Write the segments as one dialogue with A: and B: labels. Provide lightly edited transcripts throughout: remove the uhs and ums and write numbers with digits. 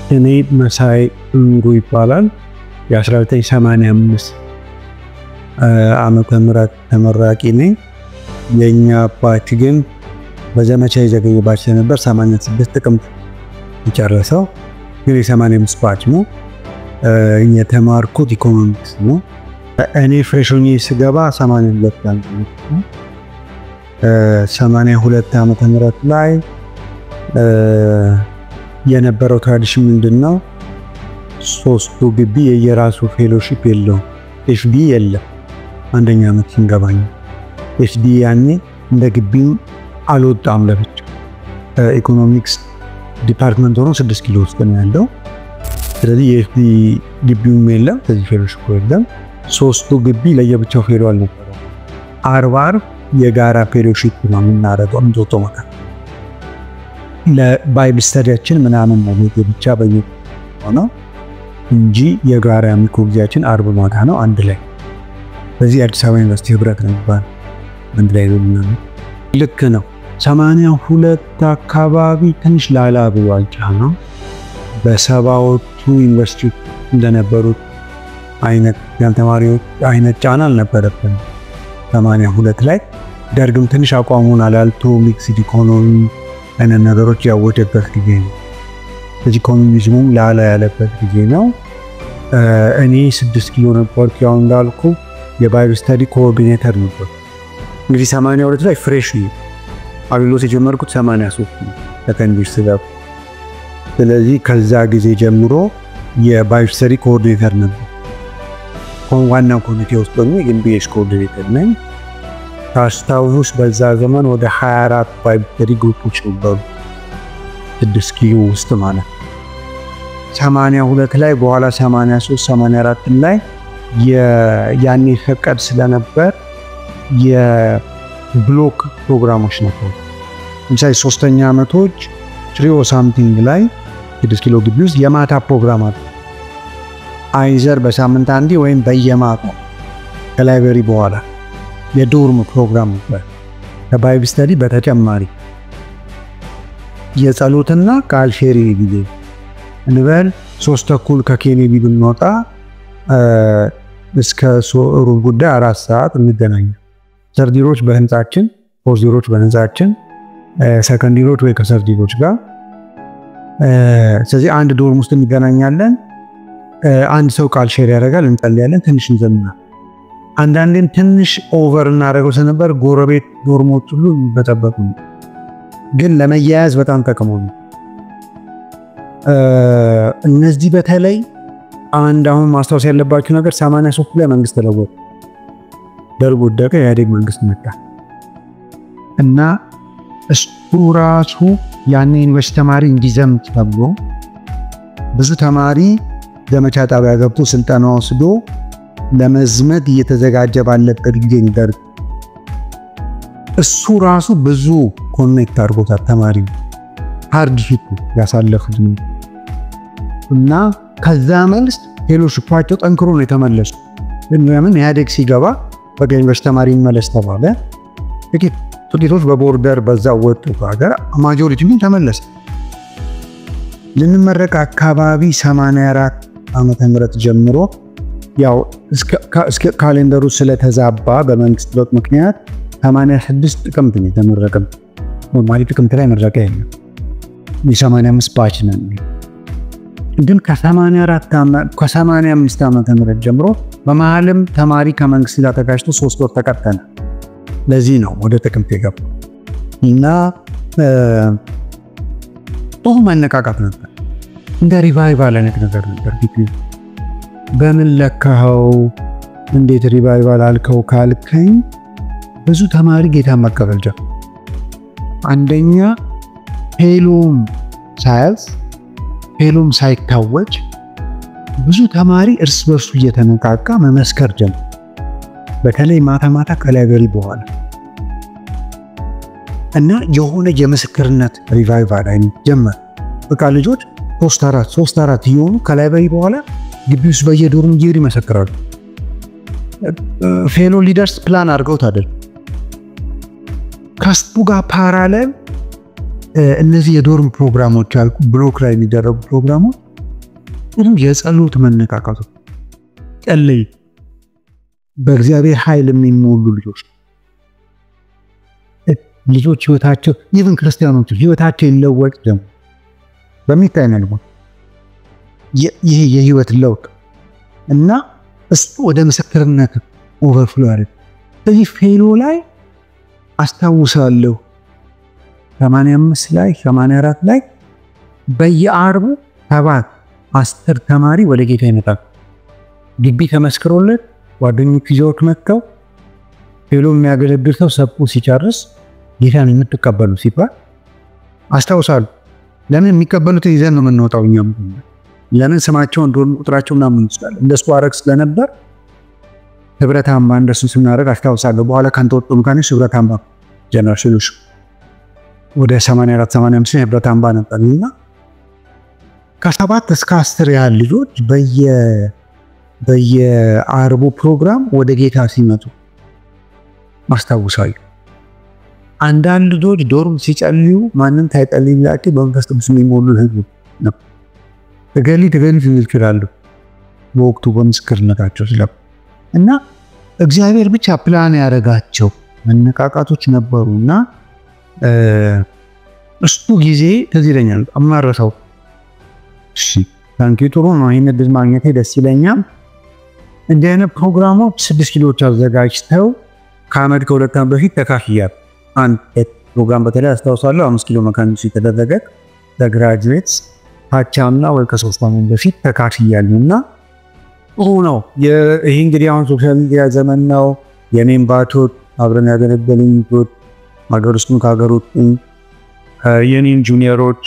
A: እኔ መሳይ እንጉ ይባላል የ1985 ዓመተ ምህረት ተመራቂ ነኝ። የኛ ባች ግን በዘመቻ የዘገየ ባች ነበር 86 ጥቅምት የጨረሰው ግን የ85 ባች ነው። የተማርኩት ኢኮኖሚክስ ነው። እኔ ፍሬሽ ሆኜ ስገባ 82 ዓመት ነው። 82 ዓመተ ምህረት ላይ የነበረው ትራዲሽን ምንድነው? ሶስቱ ግቢ የየራሱ ፌሎሺፕ የለውም። ኤፍዲ የለም። አንደኛ ዓመት ሲንገባኝ ኤፍዲ ያኔ እንደ ግቢው አልወጣም ለብቻ። ኢኮኖሚክስ ዲፓርትመንት ሆኖ 6 ኪሎ ውስጥ ነው ያለው። ስለዚህ የኤፍዲ ግቢውም የለም፣ ስለዚህ ፌሎሺፕ የለም። ሶስቱ ግቢ ለየብቻው ፌሎ አልነበረም። ዓርብ የጋራ ፌሎሺፕ ነው የምናደርገው እንጦጦ መካከል ለባይብል ስተዲያችን ምናምን ነው ብቻ በየሆነው እንጂ የጋራ አምልኮ ጊዜያችን ዓርብ ማታ ነው አንድ ላይ። በዚህ አዲስ አበባ ዩኒቨርሲቲ ህብረት ነው ይባላል አንድ ላይ ነው። ልክ ነው 82 አካባቢ ትንሽ ላላ ብሏል ጫናው። በሰባዎቹ ዩኒቨርሲቲ እንደነበሩት አይነት ተማሪዎች አይነት ጫና አልነበረብንም። 82 ላይ ደርግም ትንሽ አቋሙን አላልቶ ሚክስድ ኢኮኖሚ አይነት ነገሮች ያወጀበት ጊዜ ነው። ስለዚህ ኮሚኒዝሙም ላላ ያለበት ጊዜ ነው። እኔ 6 ኪሎ ነበር ያው እንዳልኩ የባይብል ስተዲ ኮኦርዲኔተር ነበር። እንግዲህ 82 ላይ ፍሬሽ ነው አገልግሎት የጀመርኩት 83 ነው ተከንዲሽ ስለብ። ስለዚህ ከዛ ጊዜ ጀምሮ የባይብል ስተዲ ኮኦርዲኔተር ነበር። ዋና ኮሚቴ ውስጥ ሆኜ የኤምቢኤስ ኮኦርዲኔተር ነኝ። ታስታውስ በዛ ዘመን ወደ 24 ባይብል ስተዲ ግሩፖች ነበሩ 6 ኪሎ ውስጥ ማለት 82 ላይ በኋላ 83 84 ላይ ያኔ ፈቀድ ስለነበር የብሎክ ፕሮግራሞች ነበሩ። ለምሳሌ 3ኛ ዓመቶች ትሪዮ ሳምቲንግ ላይ 6 ኪሎ ግቢ ውስጥ የማታ ፕሮግራም አለ። አይዘር በሳምንት አንዴ ወይም በየማታ ከላይብረሪ በኋላ የዶርም ፕሮግራም ነበር። ከባይብል ስተዲ በተጨማሪ የጸሎትና ቃል ሼሪ ጊዜ እንበል 3:30 ከኬኔዲ ብንወጣ እስከ ሩብ ጉዳይ 4 ሰዓት እንገናኝ። ሰርዲሮች በህንጻችን፣ ፎርዚሮች በህንጻችን፣ ሰከንዲሮች ወይ ከሰርዲሮች ጋር ስለዚህ አንድ ዶርም ውስጥ እንገናኛለን። አንድ ሰው ቃል ሼር ያደርጋል፣ እንጸልያለን፣ ትንሽ እንዘምራለን። አንዳንዴም ትንሽ ኦቨር እናደርገው ስለነበር ጎረቤት ዶርሞች ሁሉ ይበጠበጡ፣ ግን ለመያያዝ በጣም ተቀመጡ። እነዚህ በተለይ አሁን ማስታወስ ያለባችሁ ነገር 83 ላይ መንግስት ተለወጠ። ደርግ ወደቀ፣ ኢህአዴግ መንግስት መጣ እና እሱ ራሱ ያኔ ዩኒቨርሲቲ ተማሪ እንዲዘምት ተብሎ ብዙ ተማሪ ዘመቻ ጣቢያ ገብቶ ስልጠና ወስዶ ለመዝመት እየተዘጋጀ ባለበት ጊዜ ደርግ እሱ ራሱ ብዙ ኮኔክት አድርጎታል። ተማሪ ሃርድ ሺት ያሳለፉት እና ከዛ መልስ ፌሎሺፓቸው ጠንክሮ ነው የተመለሱ። ለምን ኢህአዴግ ሲገባ በቃ ዩኒቨርሲቲ ተማሪ ይመለስ ተባለ። ጥቂቶች በቦርደር በዛ ወጡ ሀገር፣ ማጆሪቲ ግን ተመለሰ። ልንመረቅ አካባቢ 84 ዓመተ ምህረት ጀምሮ ያው እስከ ካሌንደሩ ስለተዛባ በመንግስት ለውጥ ምክንያት 86 ጥቅምት ነው የተመረቀው። ኖርማሊ ጥቅምት ላይ መረቀ ያለው የ85 ባች ነን። ግን ከ85 ዓመተ ምህረት ጀምሮ በመሃልም ተማሪ ከመንግስት ጋር ተጋጭቶ 3 ወር ተቀጠለ። ለዚህ ነው ወደ ጥቅምት የገባው እና ጥሩ መነቃቃት ነበር። እንደ ሪቫይቫል አይነት ነገር ነበር። በምን ለካው እንዴት ሪቫይቫል አልከው ካልከኝ ብዙ ተማሪ ጌታ መቀበል ጀመረ። አንደኛ ሄሎም ሳይታወጅ ብዙ ተማሪ እርስ በርሱ እየተነቃቃ መመስከር ጀመረ። በተለይ ማታ ከላይብረሪ በኋላ እና የሆነ የምስክርነት ሪቫይቫል አይነት ጀመረ። በቃ ልጆች 3-4 ይሆኑ ከላይብረሪ በኋላ ግቢ ውስጥ በየዶርም እየሄዱ ይመሰክራሉ። ፌሎ ሊደርስ ፕላን አድርገው ታደል ከስቱ ጋር ፓራሌል እነዚህ የዶርም ፕሮግራሞች አልኩ ብሎክ ላይ የሚደረጉ ፕሮግራሞች የጸሎት መነቃቃቱ ጸልይ በእግዚአብሔር ኃይል የሚሞሉ ልጆች ህይወታቸው ኢቭን ክርስቲያኖች ህይወታቸው ይለወጥ ደግሞ በሚታይ መልኩ ይሄ የህይወት ለውጥ እና እሱ ወደ ምስክርነት ኦቨርፍሎ ያደርጋል። ስለዚህ ፌሎ ላይ አስታውሳለሁ 85 ላይ 84 ላይ በየአርቡ 7-10 ተማሪ ወደ ጌታ ይመጣል። ግቢ ተመስክሮለት ጓደኞቹ ይዘውት መጥተው ፌሎ የሚያገለግል ሰው ሰብኩ ሲጨርስ ጌታን የምትቀበሉ ሲባል አስታውሳለሁ። ለምን የሚቀበሉት ይዘን ነው የምንወጣው እኛም ለምን ስማቸው እንደሆነ ቁጥራቸው ምናምን ይችላል እንደሱ አረግ ስለነበር ህብረት አምባ እንደሱ ስናረግ አስታውሳለሁ። በኋላ ካንተወጡ ምካንሽ ህብረት አምባ ጀነሬሽኖች ወደ 84 85 ህብረት አምባ ነበርና ከ7 እስከ 10 ያህል ልጆች በየአርቡ ፕሮግራም ወደ ጌታ ሲመጡ አስታውሳለሁ። አንዳንድ ልጆች ዶርም ሲጸልዩ ማንም ታይጠልይላቸው በመንፈስ ቅዱስ የሚሞሉ ህዝብ ነው። ተገሊ ይችላሉ በወቅቱ በምስክርነታቸው እና እግዚአብሔር ብቻ ፕላን ያደረጋቸው መነቃቃቶች ነበሩና እሱ ጊዜ ትዝ ይለኛል አማረሰው። እሺ ታንኪ ጥሩ ነው ይሄን ድል ማግኘቴ ደስ ይለኛል። እንደ አይነት ፕሮግራሞች 6 ኪሎዎች አዘጋጅተው ከአመት ከሁለት ዓመት በፊት ተካፍያለሁ። አንድ ፕሮግራም በተለይ አስታውሳለሁ 5 ኪሎ መካኒክስ የተደረገ ለግራጁዌትስ ታቻምና ወይ ከ3 ዓመት በፊት ተካፍያለሁና ነው ይሄ እንግዲህ አሁን ሶሻል ሚዲያ ዘመን ነው። የኔም ባቶት አብረን ያገለገሉኝ ቶት ሀገር ውስጥም ከሀገር ውጭም የኔን ጁኒየሮች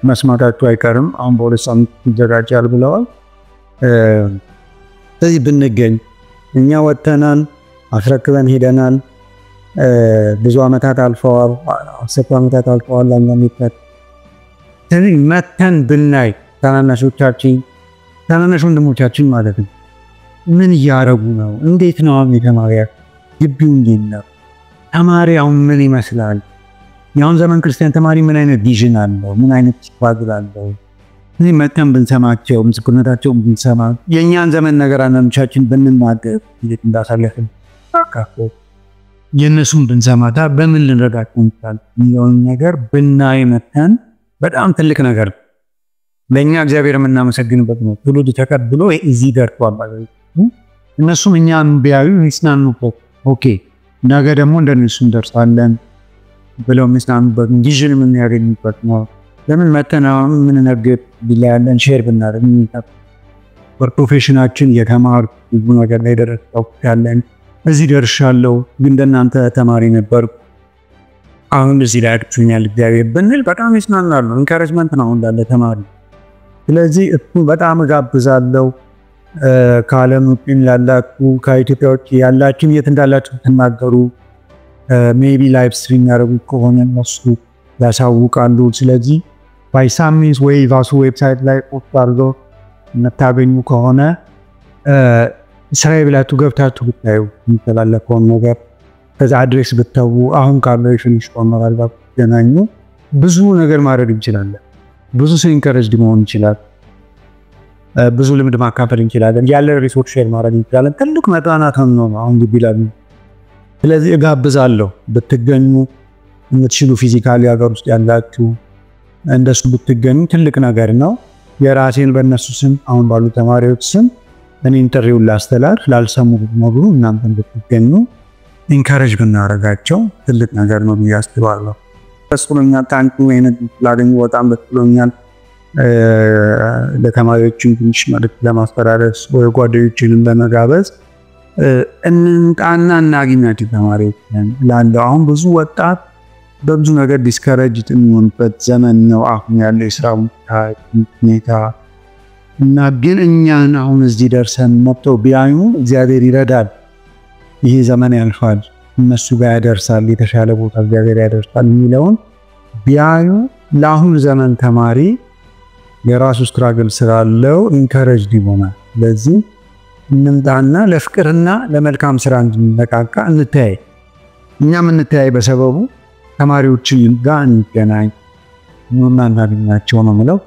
A: መስማታቸው አይቀርም። አሁን በሁለት ሳምንት ይዘጋጃል ብለዋል። ስለዚህ ብንገኝ እኛ ወጥተናል፣ አስረክበን ሄደናል። ብዙ ዓመታት አልፈዋል፣ 10 ዓመታት አልፈዋል። ለማንኛውም ስለዚህ መተን ብናይ ታናናሽ ወንድሞቻችን ማለት ነው ምን እያረጉ ነው? እንዴት ነው የተማሪያ ግቢው እንዴት ነው? ተማሪ አሁን ምን ይመስላል? የአሁን ዘመን ክርስቲያን ተማሪ ምን አይነት ቪዥን አለው? ምን አይነት ችግር አለው? እዚህ መተን ብንሰማቸው ምስክርነታቸው ብንሰማ የኛን ዘመን ነገር አንዳንዶቻችን ብንናገር እንዴት እንዳሳለፍን አካፎ የነሱን ብንሰማታ በምን ልንረዳቸው እንችላለን የሚለውን ነገር ብናይ መተን በጣም ትልቅ ነገር ለኛ እግዚአብሔር የምናመሰግንበት ነው። ትውልድ ተቀብሎ እዚህ ደርሷል ማለት ነው። እነሱም እኛን ቢያዩ ይስናኑበት ኦኬ ነገ ደግሞ እንደነሱ እንደርሳለን ብለው የሚስናኑበት ቪዥን የሚያገኙበት ነው። ለምን መተናውን ምን ነገር ቢላለን ሼር ብናደርግ በፕሮፌሽናችን የተማር ብዙ ነገር ላይ ደረሰው ያለን እዚህ ደርሻለሁ ግን እንደናንተ ተማሪ ነበር አሁን እዚህ ላይ አግኝኛል እግዚአብሔር ብንል በጣም ይስናናሉ። ኢንካሬጅመንት ነው እንዳለ ተማሪ። ስለዚህ እሱ በጣም ጋብዛለሁ። ከዓለም ውጭም ያላችሁ ከኢትዮጵያ ውጭ ያላችሁ የት እንዳላችሁ ተናገሩ። ሜቢ ላይቭ ስትሪም ያደርጉ ከሆነ እነሱ ያሳውቃሉ። ስለዚህ ባይሳሚስ ወይ ቫሱ ዌብሳይት ላይ ፖስት አድርጎ መታገኙ ከሆነ ስራዬ ብላችሁ ገብታችሁ ብታዩ የሚተላለፈውን ነገር ከዛ አድሬስ ብታዩ አሁን ካለው የፊኒሽ ኮርነር ጋር ገናኙ ብዙ ነገር ማድረግ እንችላለን። ብዙ ሰው ኢንካሬጅድ መሆን ይችላል። ብዙ ልምድ ማካፈል እንችላለን። ያለ ሪሶርስ ሼር ማድረግ እንችላለን። ትልቅ መጣናት ነው አሁን ግቢላል። ስለዚህ እጋብዛለሁ ብትገኙ የምትችሉ ፊዚካሊ ሀገር ውስጥ ያላችሁ እንደሱ ብትገኙ ትልቅ ነገር ነው። የራሴን በእነሱ ስም አሁን ባሉ ተማሪዎች ስም እኔ ኢንተርቪው ላስተላልፍ ላልሰሙ ብትነግሩ እናንተም ብትገኙ ኢንካሬጅ ብናደርጋቸው ትልቅ ነገር ነው ብዬ አስባለሁ። ተስፋኛ ታንኩ አይነት ላገኙ በጣም በትሎኛል። ለተማሪዎችን ትንሽ መልዕክት ለማስተላለፍ ወይ ጓደኞችን ለመጋበዝ እንጣና እናገኛቸው ተማሪዎችን ላለው አሁን ብዙ ወጣት በብዙ ነገር ዲስከሬጅድ የሚሆንበት ዘመን ነው አሁን ያለው የስራ ሁኔታ እና ግን እኛን አሁን እዚህ ደርሰን መጥተው ቢያዩ እግዚአብሔር ይረዳል። ይሄ ዘመን ያልፋል፣ እነሱ ጋር ያደርሳል፣ የተሻለ ቦታ እግዚአብሔር ያደርሳል የሚለውን ቢያዩ ለአሁን ዘመን ተማሪ የራሱ ስትራግል ስላለው ኢንካሬጅድ ይሆናል። ለዚህ እንምጣና ለፍቅርና ለመልካም ስራ እንድንነቃቃ እንተያይ። እኛም እንተያይ በሰበቡ ተማሪዎችን ጋር እንገናኝ። እናናገኛቸው ነው የምለው።